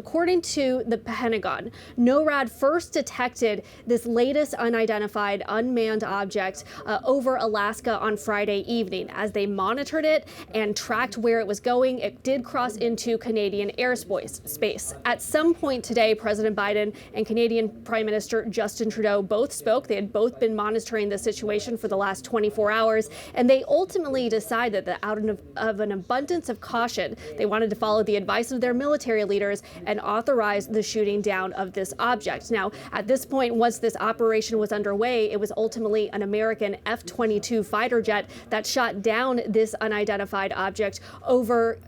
according to the Pentagon, NORAD first detected this latest unidentified unmanned object over Alaska on Friday evening. As they monitored it and tracked where it was going, it did cross into Canadian airspace. At some point today, President Biden and Canadian Prime Minister Justin Trudeau both spoke. They had both been monitoring the situation for the last 24 hours, and they ultimately decided that out of an abundance of caution, they wanted to follow the advice of their military leaders and authorize the shooting down of this object. Now, at this point, once this operation was underway, it was ultimately an American F-22 fighter jet that shot down this unidentified object over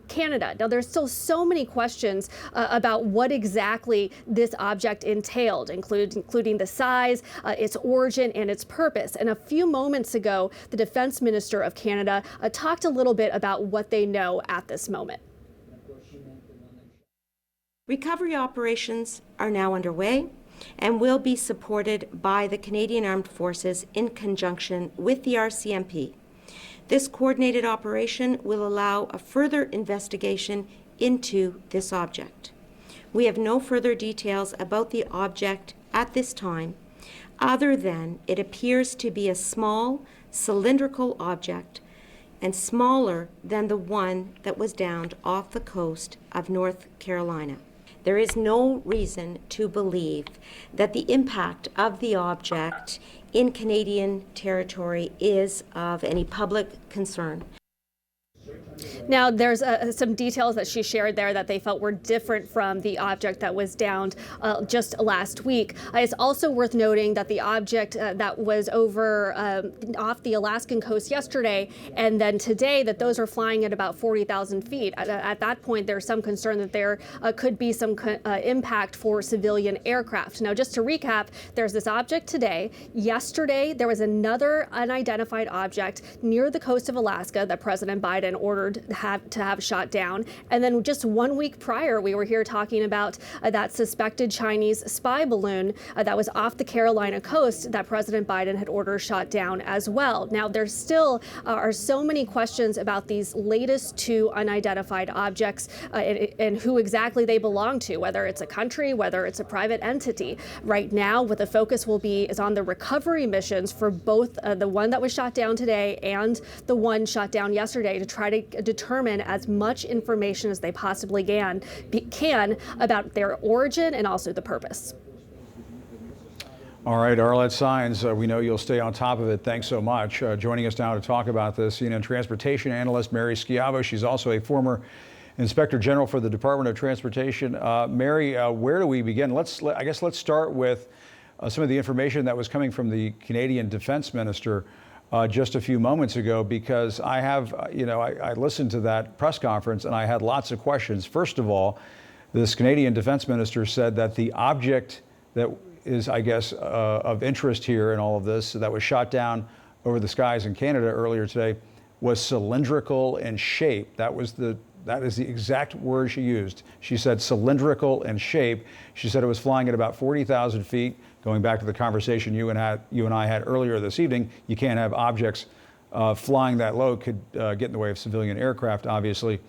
Canada. Now, there's still so many questions about what exactly this object entailed, including the size, its origin, and its purpose. And a few moments ago, the Defense Minister of Canada talked a little bit about what they know at this moment. Recovery operations are now underway and will be supported by the Canadian Armed Forces in conjunction with the RCMP. This coordinated operation will allow a further investigation into this object. We have no further details about the object at this time, other than it appears to be a small cylindrical object and smaller than the one that was downed off the coast of North Carolina. There is no reason to believe that the impact of the object in Canadian territory is of any public concern. Now, there's some details that she shared there that they felt were different from the object that was downed just last week. It's also worth noting that the object that was over off the Alaskan coast yesterday and then today, that those are flying at about 40,000 feet. At that point, there's some concern that there could be some impact for civilian aircraft. Now, just to recap, there's this object today. Yesterday, there was another unidentified object near the coast of Alaska that President Biden ordered to have shot down. And then just 1 week prior, we were here talking about that suspected Chinese spy balloon that was off the Carolina coast that President Biden had ordered shot down as well. Now, there still are so many questions about these latest two unidentified objects and who exactly they belong to, whether it's a country, whether it's a private entity. Right now, what the focus will be is on the recovery missions for both the one that was shot down today and the one shot down yesterday to try to determine as much information as they possibly can about their origin and also the purpose. All right, Arlette Saenz, we know you'll stay on top of it. Thanks so much. Joining us now to talk about this, CNN transportation analyst Mary Schiavo. She's also a former Inspector General for the Department of Transportation. Mary, where do we begin? I guess let's start with some of the information that was coming from the Canadian Defense Minister just a few moments ago, because I have, I listened to that press conference and I had lots of questions. First of all, this Canadian Defense Minister said that the object that is, I guess, of interest here in all of this, that was shot down over the skies in Canada earlier today, was cylindrical in shape. That is the exact word she used. She said cylindrical in shape. She said it was flying at about 40,000 feet. Going back to the conversation you and I had earlier this evening, you can't have objects flying that low, could get in the way of civilian aircraft, obviously.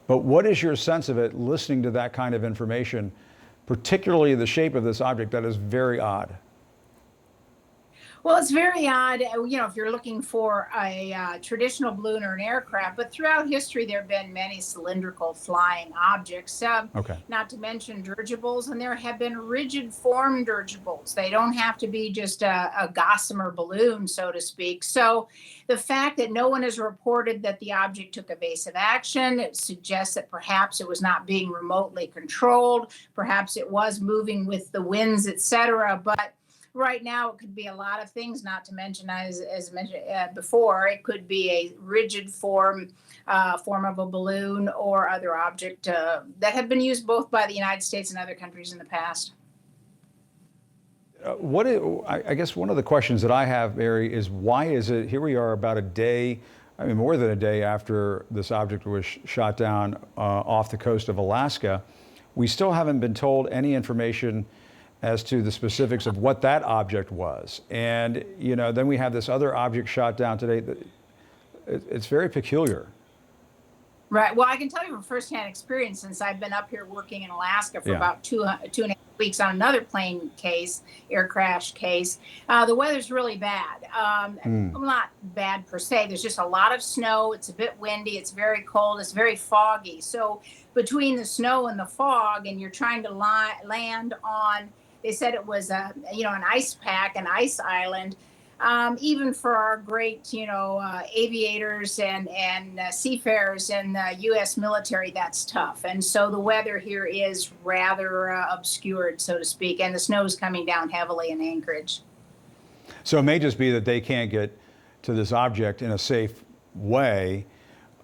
But what is your sense of it, listening to that kind of information, particularly the shape of this object that is very odd? Well, it's very odd, if you're looking for a traditional balloon or an aircraft, but throughout history, there have been many cylindrical flying objects, not to mention dirigibles, and there have been rigid form dirigibles. They don't have to be just a gossamer balloon, so to speak. So the fact that no one has reported that the object took evasive action, it suggests that perhaps it was not being remotely controlled, perhaps it was moving with the winds, etc. But right now, it could be a lot of things, not to mention, as mentioned before, it could be a rigid form of a balloon or other object that have been used both by the United States and other countries in the past. I guess one of the questions that I have, Mary, is why is it, here we are about a day, more than a day after this object was shot down off the coast of Alaska, we still haven't been told any information as to the specifics of what that object was. And, then we have this other object shot down today. It's very peculiar. Right. Well, I can tell you from firsthand experience, since I've been up here working in Alaska for Yeah. about 2.5 weeks on another plane case, air crash case. The weather's really bad. Well, not bad per se. There's just a lot of snow. It's a bit windy. It's very cold. It's very foggy. So between the snow and the fog, and you're trying to land on, they said it was an ice pack, an ice island. Even for our great, aviators and seafarers in the U.S. military, that's tough. And so the weather here is rather obscured, so to speak, and the snow is coming down heavily in Anchorage. So it may just be that they can't get to this object in a safe way,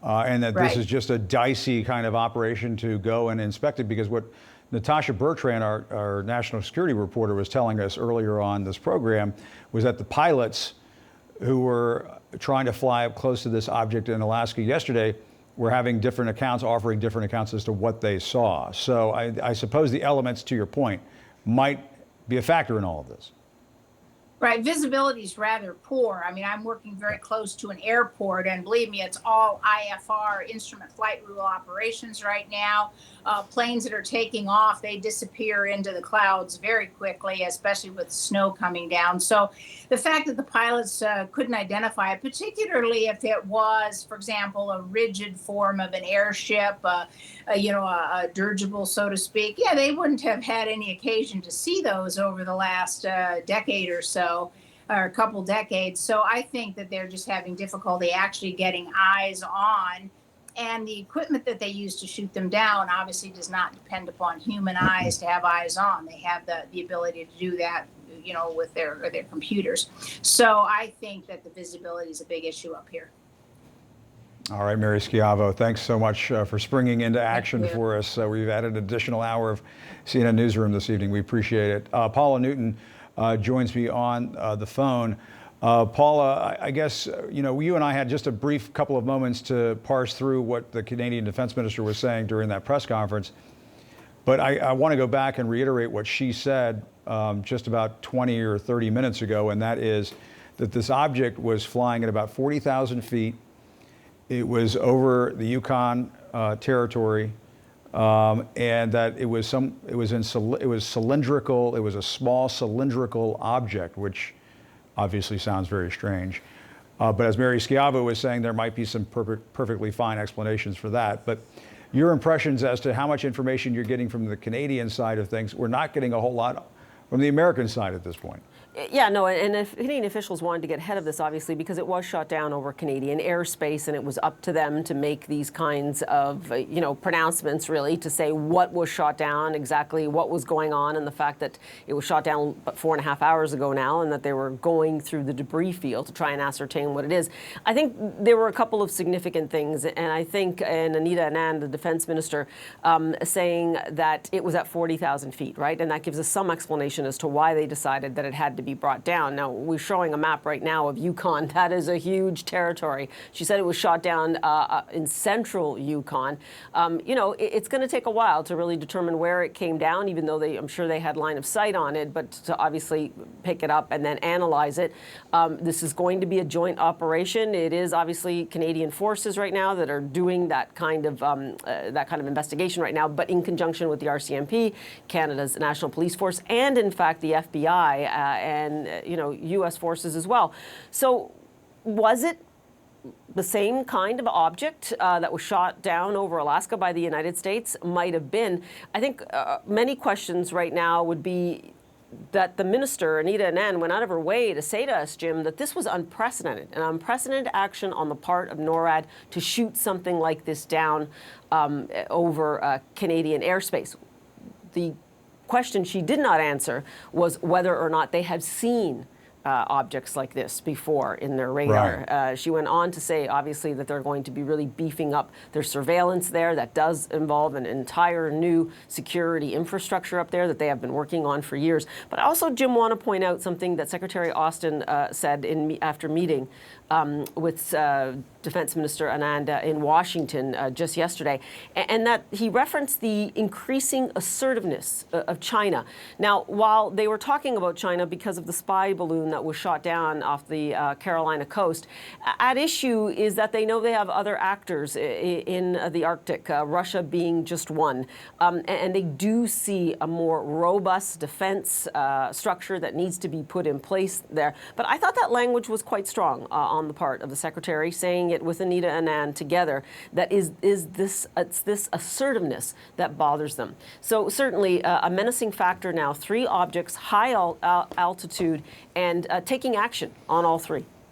and that this Right. is just a dicey kind of operation to go and inspect it, because what Natasha Bertrand, our national security reporter, was telling us earlier on this program was that the pilots who were trying to fly up close to this object in Alaska yesterday were having different accounts, offering different accounts as to what they saw. So I suppose the elements, to your point, might be a factor in all of this. Right. Visibility is rather poor. I mean, I'm working very close to an airport, and believe me, it's all IFR, instrument flight rule operations right now. Planes that are taking off, they disappear into the clouds very quickly, especially with snow coming down. So the fact that the pilots couldn't identify it, particularly if it was, for example, a rigid form of an airship, a dirigible, so to speak, yeah, they wouldn't have had any occasion to see those over the last decade or so, or a couple decades. So I think that they're just having difficulty actually getting eyes on. And the equipment that they use to shoot them down obviously does not depend upon human eyes to have eyes on. They have the ability to do that, with their computers. So I think that the visibility is a big issue up here. All right, Mary Schiavo, thanks so much for springing into action for us. We've added an additional hour of CNN Newsroom this evening. We appreciate it. Paula Newton joins me on the phone. Paula, I guess, you and I had just a brief couple of moments to parse through what the Canadian Defense Minister was saying during that press conference. But I want to go back and reiterate what she said just about 20 or 30 minutes ago, and that is that this object was flying at about 40,000 feet. It was over the Yukon territory, and that it was cylindrical. It was a small cylindrical object, which obviously sounds very strange. But as Mary Schiavo was saying, there might be some perfectly fine explanations for that. But your impressions as to how much information you're getting from the Canadian side of things, we're not getting a whole lot from the American side at this point. Yeah, no, and if Canadian officials wanted to get ahead of this, obviously, because it was shot down over Canadian airspace, and it was up to them to make these kinds of, pronouncements, really, to say what was shot down, exactly what was going on, and the fact that it was shot down about 4.5 hours ago now, and that they were going through the debris field to try and ascertain what it is. I think there were a couple of significant things, and I think, and Anita Anand, the defense minister, saying that it was at 40,000 feet, right? And that gives us some explanation as to why they decided that it had to be brought down. Now, we're showing a map right now of Yukon. That is a huge territory. She said it was shot down in central Yukon. It's going to take a while to really determine where it came down, even though I'm sure they had line of sight on it, but to obviously pick it up and then analyze it. This is going to be a joint operation. It is obviously Canadian forces right now that are doing that kind of investigation right now, but in conjunction with the RCMP, Canada's National Police Force, and in fact the FBI and U.S. forces as well. So was it the same kind of object that was shot down over Alaska by the United States? Might have been. I think many questions right now would be that the minister, Anita Anand, went out of her way to say to us, Jim, that this was unprecedented, an unprecedented action on the part of NORAD to shoot something like this down over Canadian airspace. The question she did not answer was whether or not they had seen objects like this before in their radar. Right. She went on to say, obviously, that they're going to be really beefing up their surveillance there. That does involve an entire new security infrastructure up there that they have been working on for years. But I also, Jim, want to point out something that Secretary Austin said after meeting with Defense Minister Anand in Washington just yesterday, and that he referenced the increasing assertiveness of China. Now, while they were talking about China because of the spy balloon that was shot down off the Carolina coast, at issue is that they know they have other actors in the Arctic, Russia being just one, and they do see a more robust defense structure that needs to be put in place there. But I thought that language was quite strong on the part of the Secretary, saying it with Anita Anand together, that it's this assertiveness that bothers them. So certainly a menacing factor now, 3 objects, high altitude, and taking action on all 3.